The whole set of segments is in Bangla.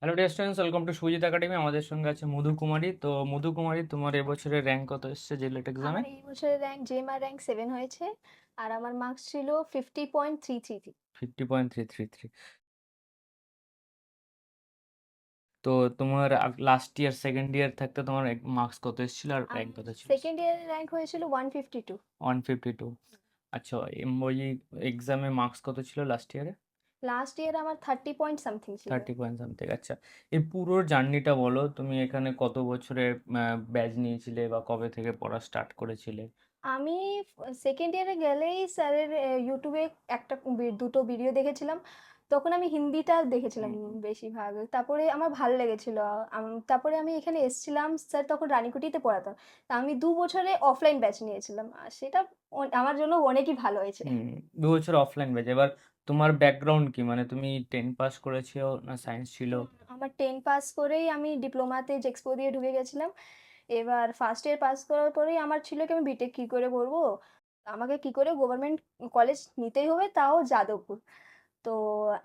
Hello dear students, welcome to Sujit academy. আমাদের সঙ্গে আছে মধু কুমারী। তো মধু কুমারী, তোমার এবছরের র্যাঙ্ক কত এসেছে জিলেট এক্সামে? আমার এই বছরের র্যাঙ্ক 7 হয়েছে। আর আমার মার্কস ছিল 50.333। 50.333। তো তোমার লাস্ট ইয়ার সেকেন্ড ইয়ার থাকতে তোমার মার্কস কত এসেছিল আর র্যাঙ্ক আমার কত ছিল? সেকেন্ড ইয়ারের র্যাঙ্ক হয়েছিল 152। 152। আচ্ছা, ওই এক্সামে মার্কস কত ছিল লাস্ট ইয়ারে? লাস্ট ইয়ার আমার 30 পয়েন্ট সামথিং ছিল। 30 পয়েন্ট সামথিং। আচ্ছা, এই পুরো জার্নিটা বলো, তুমি এখানে কত বছরের ব্যাচ নিয়েছিলে বা কবে থেকে পড়া স্টার্ট করেছিলে? আমি সেকেন্ড ইয়ারে গেলেই স্যারের ইউটিউবে দুটো ভিডিও দেখেছিলাম। তখন আমি হিন্দিটা দেখেছিলাম হুম। বেশিরভাগ। তারপরে আমার ভালো লেগেছিল। তারপরে আমি এখানে এসেছিলাম, স্যার তখন রানীকুটিতে পড়াতাম। তা আমি 2 বছরে অফলাইন ব্যাচ নিয়েছিলাম, আর সেটা আমার জন্য অনেকই ভালো হয়েছে। হুম, 2 বছর অফলাইন ব্যাচ। এবার তোমার ব্যাকগ্রাউন্ড কি, মানে তুমি 10 পাস করেছো না সায়েন্স ছিল? আমার 10 পাস করেই আমি ডিপ্লোমাতে জেক্সপো দিয়ে ঢুকে গেছিলাম। এবার ফার্স্ট ইয়ার পাস করার পরেই আমার ছিল কি আমি বিটেক কি করে করব। আমাকে কি করে গভর্নমেন্ট কলেজ নিতেই হবে, তাও যাদবপুর। তো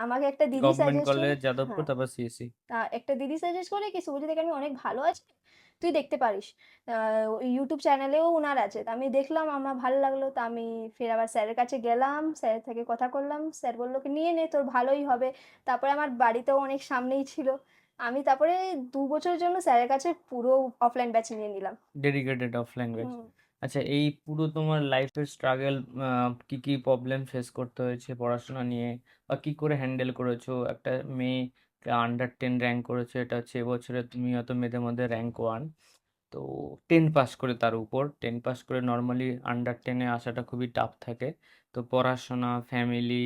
আমাকে একটা দিদি গভর্নমেন্ট সাজেস্ট করে। কলেজ যাদবপুর, হ্যাঁ, তারপর সিএসসি। তা একটা দিদি সাজেস্ট করে কি শুভজিৎ একাডেমি অনেক ভালো আছে, তুই দেখতে পারিস। ইউটিউব চ্যানেলেও উনার আছে। তা আমি দেখলাম, আমার ভালো লাগলো। তা আমি ফের আবার স্যারের কাছে গেলাম, স্যারের থেকে কথা করলাম। স্যার বললো কি নিয়ে নে, তোর ভালোই হবে। তারপরে আমার বাড়িতেও অনেক সামনেই ছিল। আমি তারপরে 2 বছরের জন্য স্যারের কাছে পুরো অফলাইন ব্যাচ নিয়ে নিলাম। Dedicated offline batch. হুম। আচ্ছা, এই পুরো তোমার লাইফের স্ট্রাগল, কি কি প্রবলেম ফেস করতে হয়েছে পড়াশোনা নিয়ে, বা কি করে হ্যান্ডেল করেছো? একটা মেয়ে আন্ডার 10 র্যাঙ্ক করেছো, এটা হচ্ছে এবছরে তুমি হয়তো মেয়েদের মধ্যে র্যাঙ্ক 1। তো 10 পাস করে, তার উপর 10 পাস করে নর্মালি আন্ডার 10-এ আসাটা খুবই টাফ থাকে। তো পড়াশোনা, ফ্যামিলি,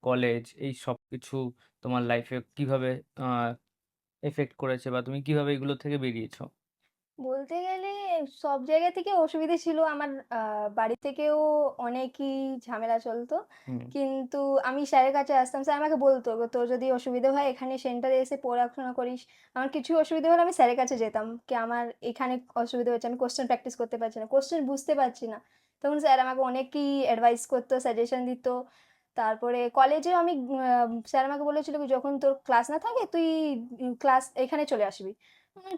কলেজ, এই সব কিছু তোমার লাইফে কিভাবে এফেক্ট করেছে, বা তুমি কিভাবে এগুলো থেকে বেরিয়েছো? বলতে গেলে সব জায়গা থেকে অসুবিধে ছিল। আমার বাড়ি থেকেও অনেকই ঝামেলা চলতো। হুম। কিন্তু আমি স্যারের কাছে আসতাম, স্যার আমাকে বলতো, "তোর যদি অসুবিধে হয় এখানে সেন্টারে এসে পড়াশোনা করিস।" আমার কিছু অসুবিধা হলে আমি স্যারের কাছে যেতাম, কি আমার এখানে অসুবিধা হচ্ছে, আমি কোয়েশ্চেন প্র্যাকটিস করতে পারছি না, কোয়েশ্চেন বুঝতে পারছি না। তখন স্যার আমাকে অনেকই অ্যাডভাইস করতো, সাজেশন দিত। তারপরে কলেজেও আমি স্যার আমাকে বলেছিল কি, "যখন তোর ক্লাস না থাকে তুই ক্লাস এখানে চলে আসবি।"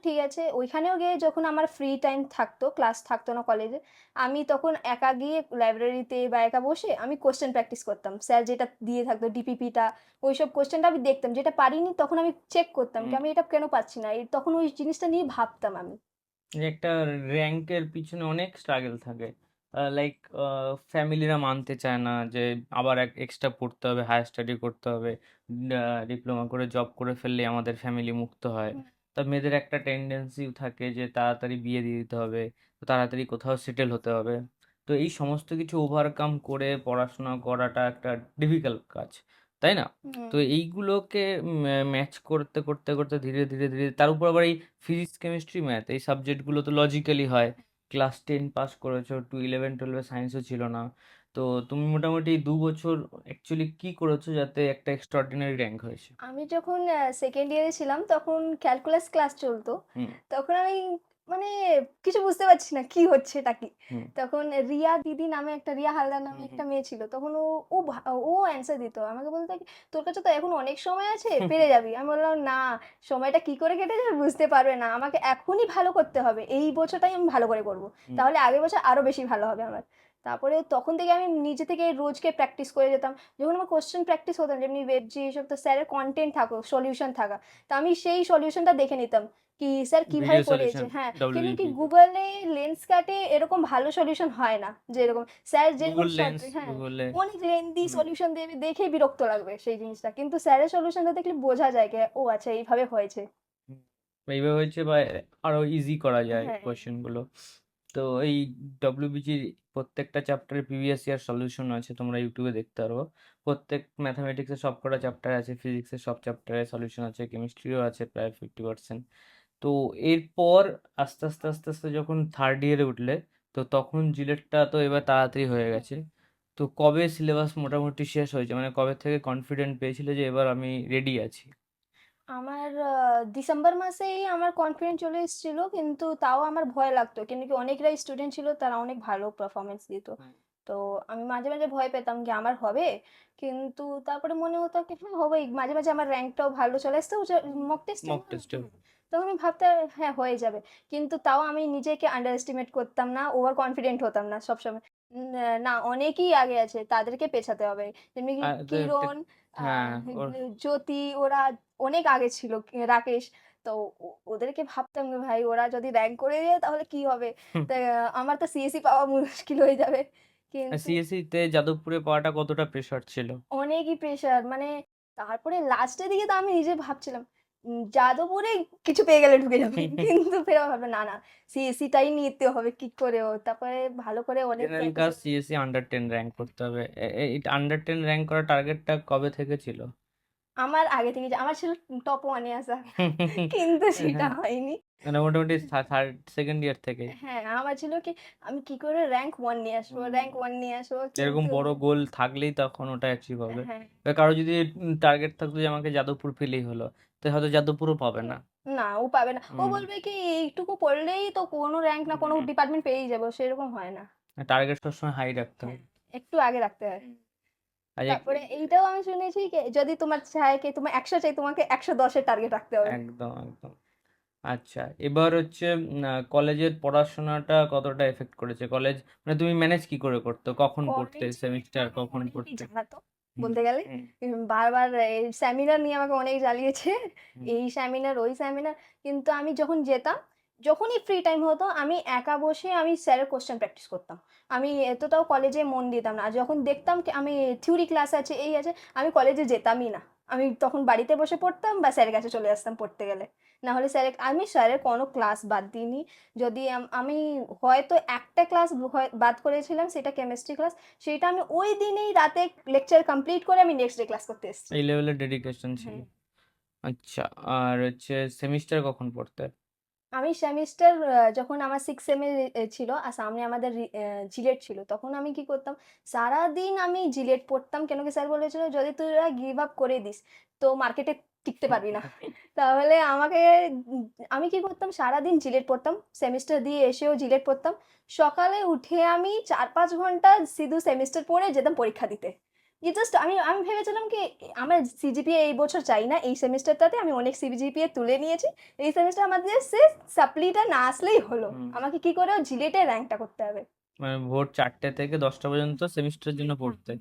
ঠিক আছে। ওইখানেও গিয়ে যখন আমার ফ্রি টাইম থাকতো, ক্লাস থাকতো না কলেজে, আমি তখন একা গিয়ে লাইব্রেরিতে বা একা বসে আমি কোয়েশ্চেন প্র্যাকটিস করতাম। স্যার যেটা দিয়ে থাকতো ডিপিপিটা, ওইসব কোয়েশ্চেনটা আমি দেখতাম। যেটা পারিনি তখন আমি চেক করতাম কি হুম। আমি এটা কেন পারছি না। তখন ওই জিনিসটা নিয়ে ভাবতাম আমি। এই একটা র্যাঙ্কের পিছনে অনেক স্ট্রাগল থাকে। লাইক ফ্যামিলিরা মানতে চায় না যে আবার এক্সট্রা পড়তে হবে, হায়ার স্টাডি করতে হবে, ডিপ্লোমা করে জব করে ফেললে আমাদের ফ্যামিলি মুক্ত হয়। হুম। তা মেয়েদের একটা টেন্ডেন্সি থাকে যে তাড়াতাড়ি বিয়ে দিয়ে দিতে হবে, তো তাড়াতাড়ি কোথাও সেটেল হতে হবে। তো এই সমস্ত কিছু ওভারকাম করে পড়াশোনা করাটা একটা ডিফিকাল্ট কাজ, তাই না? হুম। তো এইগুলোকে ম্যাচ করতে করতে করতে ধীরে ধীরে ধীরে, তার উপর আবার এই ফিজিক্স, কেমিস্ট্রি, ম্যাথ, এই সাবজেক্টগুলো তো লজিক্যালি হয়। ক্লাস 10 পাস করেছো, 11 12-এ সায়েন্সও ছিল না। তো তুমি মোটামুটি 2 বছর অ্যাকচুয়ালি কি করেছো যাতে একটা এক্সট্রাঅর্ডিনারি র্যাঙ্ক হয়েছে? আমি যখন সেকেন্ড ইয়ারে ছিলাম তখন ক্যালকুলাস ক্লাস চলতো। হুম। তখন আমি মানে কিছু বুঝতে পারছি না কি হচ্ছে এটা কি। হুম। তখন রিয়া দিদি নামে একটা, রিয়া হালদার নামে হুম। হুম। একটা মেয়ে ছিল। তখন ও অ্যান্সার দিত। আমাকে বলতো কি, "তোর কাছে তো এখন অনেক সময় আছে, পেরে যাবি।" আমি বললাম, "না, সময়টা কি করে কেটে যাবে বুঝতে পারবে না। আমাকে এখনই ভালো করতে হবে। এই বছরটাই আমি ভালো করে করব। হুম। তাহলে আগের বছর আরো বেশি ভালো হবে আমার।" তারপরে তখন থেকে আমি নিজে থেকে রোজকে প্র্যাকটিস করে যেতাম। যখন আমার কোয়েশ্চেন প্র্যাকটিস হতো না, যেমনি ওয়েবজি এসব, তো স্যারের কনটেন্ট থাকো, সলিউশন থাকা। তো আমি সেই সলিউশনটা দেখে নিতাম। কি স্যার কিভাবে ভিডিও করিয়েছে। সলিউশন, হ্যাঁ, কেন কি ডব্লিউবিপি। গুগলে লেন্সকার্টে এরকম ভালো সলিউশন হয় না। যেরকম স্যার যেরকম গুগল শর্ট, লেন্স, হ্যাঁ, গুগলে। অনেক লেন্দি হুম। সলিউশন দেবে, দেখেই বিরক্ত লাগবে সেই জিনিসটা। কিন্তু স্যারের সলিউশনটা দেখলে বোঝা যায় যে ও আচ্ছা এইভাবে হয়েছে। হুম। এইভাবে হয়েছে, বা আরো ইজি করা যায় হ্যাঁ। কোয়েশ্চেনগুলো। তো এই ডব্লিউবিজির প্রত্যেকটা চ্যাপ্টারে প্রিভিয়াস ইয়ার সলিউশন আছে, তোমরা ইউটিউবে দেখতে পারো। প্রত্যেক ম্যাথামেটিক্সের সব কটা চ্যাপ্টার আছে, ফিজিক্সের সব চ্যাপ্টারে সলিউশন আছে, কেমিস্ট্রিও আছে প্রায় 50%। তো এরপর আস্তে আস্তে আস্তে আস্তে যখন থার্ড ইয়ারে উঠলে, তো তখন জিলেটটা তো এবার তাড়াতাড়ি হয়ে গেছে। তো কবে সিলেবাস মোটামুটি শেষ হয়েছে, মানে কবে থেকে কনফিডেন্ট পেয়েছিলে যে এবার আমি রেডি আছি? আমার ডিসেম্বর মাসেই আমার কনফিডেন্স চলে এসেছিল, কিন্তু তাও আমার ভয় লাগতো। কিন্তু কি অনেকরাই স্টুডেন্ট ছিল, তারা অনেক ভালো পারফরম্যান্স দিত। তো আমি মাঝে, মাঝে ভয় পেতাম যে আমার হবে? কিন্তু তারপরে মনে হতো কি হ্যাঁ, হবেই। মাঝে, মাঝে আমার র‍্যাংকটাও ভালো চলে আসতো মক টেস্টে মক টেস্টেও তখন আমি ভাবতাম হ্যাঁ, হয়ে যাবে। কিন্তু তাও আমি নিজেকে আন্ডার এস্টিমেট করতাম না, ওভার কনফিডেন্ট হতাম না সবসময়। না অনেকেই আগে আছে, তাদেরকে পেছাতে হবে। যেমনি কি তো একটা কিরণ, আ হ্যাঁ ওর জ্যোতি ওরা অনেক আগে ছিল, রাকেশ। তো ওদেরকে ভাবতাম যে ভাই ওরা যদি র‍্যাংক করে দেয় তাহলে কি হবে? তা আমার তো সিএসই পাওয়া মুশকিল হয়ে যাবে। কিন্তু সিএসসি তে যাদবপুরে পাওয়াটা কতটা প্রেশার ছিল? অনেকই প্রেশার মানে তারপরে লাস্টের দিকে তো আমি নিজে ভাবছিলাম যাদবপুরে কিছু পেয়ে গেলে ঢুকে যাবে। কিন্তু ফের আবার ভাবলাম না, না সিএসই টাই নিতে হবে কি করেও। তারপরে ভালো করে অনেক general practice caste CSC under 10 rank করতে হবে। এই আন্ডার 10 র‍্যাংক করার টার্গেটটা কবে থেকে ছিল? আমার আগে থেকে আমার ছিল টপ 1 এ আসা। কিন্তু সেটা হ্যাঁ, হয়নি। মানে মোটামুটি থার্ড সেকেন্ড ইয়ার থেকেই। হ্যাঁ, আমার ছিল কি আমি কি করে র‍্যাংক 1 নিয়ে আসবো, র‍্যাংক 1 নিয়ে আসবো এরকম কিন্তু বড় গোল থাকলেই তখন ওটা অ্যাচিভ হবে। হ্যাঁ। এবার কারো যদি টার্গেট থাকতো যে আমাকে যাদবপুর পেলেই হলো, তো হয়তো যাদবপুরও পাবে না। না ও পাবে না। ও হুম, বলবে কি এইটুকু পড়লেই তো কোনো র‍্যাংক না কোনো ডিপার্টমেন্ট পেয়েই যাবো। সেরকম হয় না। টার্গেট সবসময় হাই রাখতে হ্যাঁ, হবে। একটু আগে রাখতে হয়। আর তারপরে এইটাও আমি শুনেছি যদি তোমার চাই কি তোমার ১০০ চাই তোমাকে ১১০ এর টার্গেট রাখতে হবে। একদম, একদম। আচ্ছা, এবার হচ্ছে কলেজের পড়াশোনাটা কতটা এফেক্ট করেছে? কলেজ মানে তুমি ম্যানেজ কি করে করতো? কখন পড়তে? কলেজে সেমিস্টার আমাকে কখন অনেকেই পড়তে? জ্বালাতো হুম, বলতে গেলে। হুম, বারবার এই সেমিনার নিয়ে আমাকে অনেক জ্বালিয়েছে। হুম। এই সেমিনার, ওই সেমিনার। কিন্তু আমি যখন যেতাম, যখনই ফ্রি টাইম হতো আমি একা বসে আমি স্যারের কোয়েশ্চেন প্র্যাকটিস করতাম। আমি এতটাও কলেজে মন দিতাম না। আর যখন দেখতাম কি আমি থিওরি ক্লাস আছে, এই আছে, আমি কলেজে যেতামই না। আমি তখন বাড়িতে বসে পড়তাম বা স্যারের কাছে চলে আসতাম পড়তে গেলে। না হলে আমি স্যারের কোনো ক্লাস বাদ দিইনি। যদি আমি হয়তো একটা ক্লাস বাদ করেছিলাম সেটা কেমিস্ট্রি ক্লাস। সেটা আমি ওই দিনেই রাতে লেকচার কমপ্লিট করে আমি নেক্সট ডে ক্লাস করতে এসেছি। এই লেভেলের ডেডিকেশন ছিল। হ্যাঁ। আচ্ছা, আর হচ্ছে সেমিস্টার কখন পড়তে? আমি সেমিস্টার যখন আমার 6 সেম এর ছিল আর সামনে আমাদের জিলেট ছিল। তখন আমি কি করতাম, সারাদিন আমি জিলেট পড়তাম। কেন কি স্যার বলেছিল, "যদি তোরা গিভ আপ করে দিস, তো মার্কেটে টিকতে পারবি না।" তাহলে আমাকে উম আমি কি করতাম, সারাদিন জিলেট পড়তাম। সেমিস্টার দিয়ে এসেও জিলেট পড়তাম। সকালে উঠে আমি ৪-৫ ঘন্টা শুধু সেমিস্টার পড়ে যেতাম পরীক্ষা দিতে। জাস্ট আমি আমি ভেবেছিলাম কি আমার সিজিপিএ এই বছর চাই না। এই সেমিস্টারটাতে আমি অনেক সিজিপিএ তুলে নিয়েছি। এই সেমেস্টার আমার জাস্ট সাপ্লিটা না আসলেই হলো। হুম। আমাকে কি করেও জিলেটে র‍্যাংকটা করতে হবে। মানে ভোর ৪টে থেকে ১০টা পর্যন্ত সেমিস্টারের জন্য পড়তে।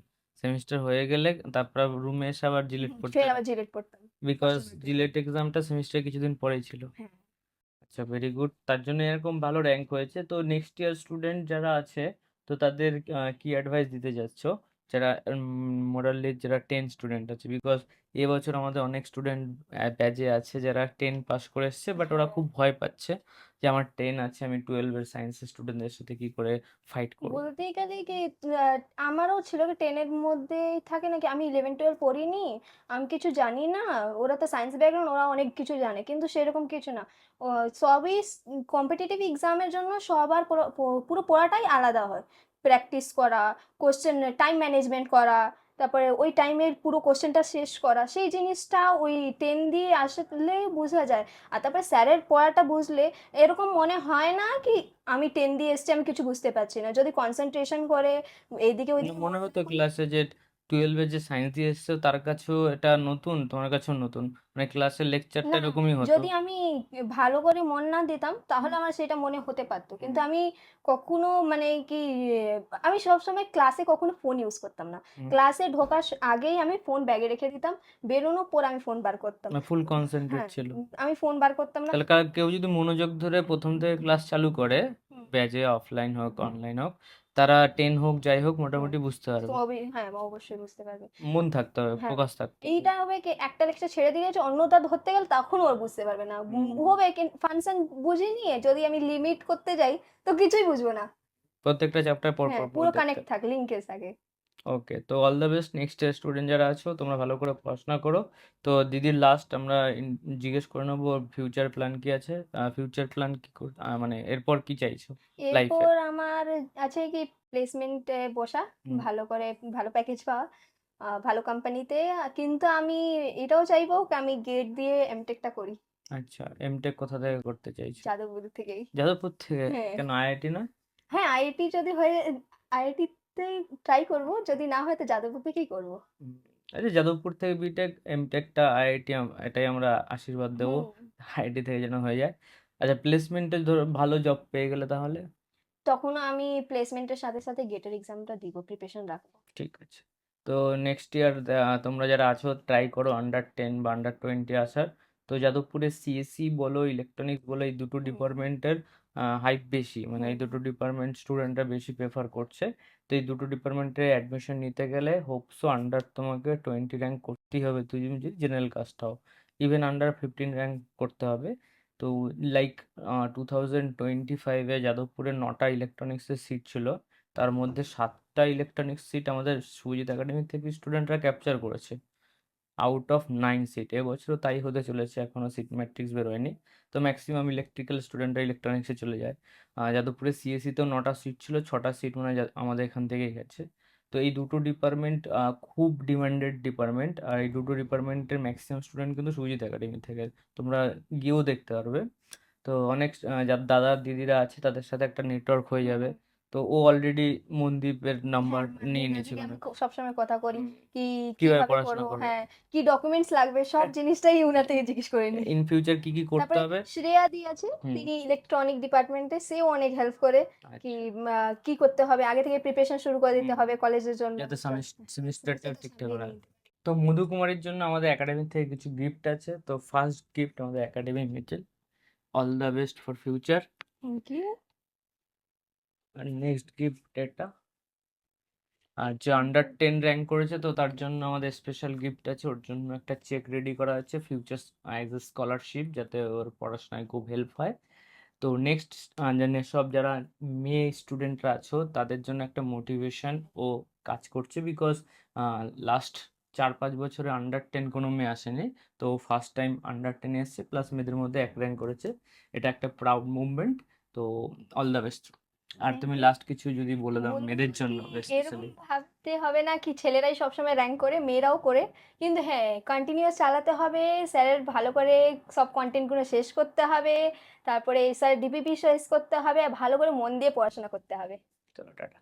সেমিস্টার হয়ে গেলে তারপর রুমে এসে আবার জিলেট পড়তে। ফের আবার জিলেট পড়তাম। বিকজ কষ্ট হতো। জিলেট এক্সামটা সেমিস্টার কিছুদিন পরেই ছিল। হ্যাঁ। আচ্ছা, ভেরি গুড। তার জন্য এরকম ভালো র‍্যাংক হয়েছে। তো নেক্সট ইয়ার স্টুডেন্ট যারা আছে, তো তাদের কি অ্যাডভাইস দিতে যাচ্ছ? যারা মোরারলি যারা 10 স্টুডেন্ট আছে। বিকজ এবছর আমাদের অনেক স্টুডেন্ট ব্যাচে আছে যারা 10 পাস করে এসছে, বাট ওরা হ্যাঁ। খুব ভয় পাচ্ছে যে আমার 10 আছে, আমি 12 এর সায়েন্সের স্টুডেন্টদের সাথে কি করে ফাইট করব? বলতেই গেলে কি আ আমারও ছিল কি 10 এর মধ্যেই থাকে নাকি আমি 11-12 পড়িনি। আমি কিছু জানি না। ওরা তো সায়েন্স ব্যাকগ্রাউন্ড ওরা অনেক কিছু জানে। কিন্তু সেরকম কিছু না। ও সবই কম্পিটিটিভ এক্সামের জন্য সবার পুরো পড়াটাই আলাদা হয়। প্র্যাকটিস করা, কোয়েশ্চেন টাইম ম্যানেজমেন্ট করা, তারপরে ওই টাইমের পুরো কোয়েশ্চেনটা শেষ করা। সেই জিনিসটা ওই 10 দিয়ে আসলেই বোঝা যায়। আর তারপরে স্যারের পড়াটা বুঝলে এরকম মনে হয় না কি আমি 10 দিয়ে এসছি আমি কিছু বুঝতে পারছি না। যদি কনসেনট্রেশন করে এইদিকে মানে ওইদিকে মনে হতো ক্লাসে যে 12 এর যে সায়েন্স দিয়ে এসছে তার কাছেও এটা নতুন, তোমার কাছেও নতুন। মানে ক্লাসের লেকচারটা না, এরকমই হতো। যদি আমি ভালো করে মন না দিতাম তাহলে আমার সেটা মনে হতে পারত। হুম, কিন্তু আমি কখনো মানে কি আমি সবসময় ক্লাসে কখনো ফোন ইউজ করতাম না। হুম। ক্লাসে ঢোকার আগেই আমি ফোন ব্যাগে রেখে দিতাম। বেরোনোর পর আমি ফোন বার করতাম। মানে ফুল কনসেন্ট্রেট হ্যাঁ, ছিল। আমি ফোন বার করতাম না। তাহলে কেউ যদি মনোযোগ ধরে প্রথম থেকে ক্লাস চালু করে, হুম, ব্যাচে অফলাইন হোক অনলাইন হোক, তারা 10 হোক যাই হোক হুম। মোটামুটি বুঝতে পারবে। সবই হ্যাঁ, অবশ্যই বুঝতে পারবে। মন থাকতে হবে, হ্যাঁ, ফোকাস থাকতে হবে। এইটা হবে কি একটা লেকচার ছেড়ে দিয়েছে অন্যটা ধরতে গেলে তখন ওর বুঝতে পারবে না। হবে কি ফাংশন বুঝে নিয়ে যদি আমি লিমিট করতে যাই তো কিছুই বুঝবো না। প্রত্যেকটা চ্যাপ্টার পর হ্যাঁ, পর পুরো দেখতে কানেক্ট হবে। থাকে, লিঙ্কেজ থাকে। ওকে, তো all the best next year student যারা আছো, তোমরা ভালো করে পড়াশোনা করো। তো দিদির লাস্ট আমরা জিজ্ঞেস করে নেবো ফিউচার প্ল্যান কি আছে। ফিউচার প্ল্যান কি মানে এরপর কি চাইছো লাইফে? এরপর আমার আছে কি প্লেসমেন্টে বসা, হুম। ভালো করে ভালো প্যাকেজ পাওয়া, ভালো কোম্পানিতে। কিন্তু আমি এটাও চাইবো কি আমি গেট দিয়ে এমটেকটা করি আচ্ছা, এমটেক কোথা থেকে করতে চাইছো? যাদবপুর থেকেই। যাদবপুর থেকে? হ্যাঁ। কেন আইআইটি নয়? হ্যাঁ, আইআইটি যদি হয়ে আইআইটি যাদবপুরতেই ট্রাই করব। যদি না হয় তো যাদবপুর থেকেই করব। হুম, আচ্ছা যাদবপুর থেকে বিটেক এমটেকটা আইআইটি এটাই আমরা আশীর্বাদ দেবো হুম। আইআইটি থেকে যেন হয়ে যায়। আচ্ছা প্লেসমেন্টে ধরো ভালো জব পেয়ে গেলে তাহলে তখনও আমি প্লেসমেন্টের সাথে, সাথে গেটের এক্সামটা দিব, প্রিপারেশন রাখবো। ঠিক আছে। তো নেক্সট ইয়ার তোমরা যারা আছো ট্রাই করো আন্ডার 10 বা আন্ডার 20 আসার। তো যাদবপুরে সিএসসি বলো ইলেকট্রনিক্স বলো এই দুটো হুম, ডিপার্টমেন্টের হাইপ বেশি, মানে হুম, এই দুটো ডিপার্টমেন্ট স্টুডেন্টরা বেশি প্রেফার করছে। তো এই দুটো ডিপার্টমেন্টে অ্যাডমিশন নিতে গেলে হোপসো তোমাকে 20 র্যাঙ্ক করতেই হবে, তুই যদি জেনারেল কাস্ট হও। ইভেন আন্ডার 15 র্যাঙ্ক করতে হবে। তো লাইক 2025-এ যাদবপুরে 9টা ইলেকট্রনিক্সের সিট ছিল, তার মধ্যে 7টা ইলেকট্রনিক্স সিট আমাদের সুজিত একাডেমি থেকে স্টুডেন্টরা ক্যাপচার করেছে আউট অফ 9 সিট। এবছরও তাই হতে চলেছে, এখনো সিট ম্যাট্রিক্স বেরোয়নি। তো ম্যাক্সিমাম ইলেকট্রিক্যাল স্টুডেন্টরা ইলেকট্রনিক্সে চলে যায়। যাদবপুরে সিএসসিতেও 9টা সিট ছিল, 6টা সিট মানে আমাদের এখান থেকেই গেছে। তো এই দুটো ডিপার্টমেন্ট খুব ডিমান্ডেড ডিপার্টমেন্ট, আর এই দুটো ডিপার্টমেন্টের ম্যাক্সিমাম স্টুডেন্ট কিন্তু সুজিত একাডেমি থেকে। তোমরা গিয়েও দেখতে পারবে। তো অনেক যার দাদা দিদিরা আছে তাদের সাথে একটা নেটওয়ার্ক হয়ে হুম, যাবে। হুম। তো ও অলরেডি মনদীপের নাম্বার হ্যাঁ, হ্যাঁ, নিয়ে ওনার নিয়েছে থেকে মানে আমি সবসময় কথা করি। হুম, কি কিভাবে কিভাবে পড়াশোনা করব? করবে, হ্যাঁ, কি ডকুমেন্টস লাগবে সব জিনিসটাই উনার থেকে জিজ্ঞেস করে নিই। ইন ফিউচার কি কি করতে তারপরে হবে। শ্রেয়া দি আছে, হুম, তিনি ইলেকট্রনিক ডিপার্টমেন্টে, সেও অনেক হেল্প করে। কি আচ্ছা, কি করতে হবে? আগে থেকে প্রিপারেশন শুরু করে দিতে হুম, হবে কলেজের জন্য। যাতে সেমিস্টারটা সেমিস্টারটা ঠিকঠাক সামনে করে। নিয়ে নিতে। তো মধু কুমারীর জন্য আমাদের একাডেমি থেকে কিছু গিফট আছে। তো ফার্স্ট গিফট আমাদের academy medal, all the best for future. Thank you. আর নেক্সট গিফট এটা, আর যে আন্ডার 10 র্যাঙ্ক করেছে তো তার জন্য আমাদের স্পেশাল গিফট আছে, ওর জন্য একটা চেক রেডি করা আছে ফিউচার অ্যাজ এ স্কলারশিপ, যাতে ওর পড়াশোনায় খুব হেল্প হয়। তো নেক্সট সব যারা মেয়ে স্টুডেন্টরা আছো তাদের জন্য একটা মোটিভেশন ও কাজ করছে, বিকজ লাস্ট 4-5 বছরে আন্ডার 10 কোনো মেয়ে আসেনি। তো ফার্স্ট টাইম আন্ডার 10 এসছে, প্লাস মেয়েদের মধ্যে 1 র্যাঙ্ক করেছে। এটা একটা প্রাউড মুভমেন্ট। তো অল দ্য বেস্ট। আর থ্যাংক তুমি ইউ। লাস্ট কিছু যদি বলে দাও মেয়েদের বন্ধুকে জন্য এরকম স্পেশালি। ভাবতে হবে না কি ছেলেরাই সবসময় র্যাঙ্ক করে, মেয়েরাও করে। কিন্তু হ্যাঁ, কন্টিনিউয়াস চালাতে হবে। স্যারের ভালো করে সব কনটেন্টগুলো শেষ করতে হবে। তারপরে স্যার ডিপিপি শেষ করতে হবে। আর ভালো করে মন দিয়ে পড়াশোনা করতে হবে। চলো টাটা।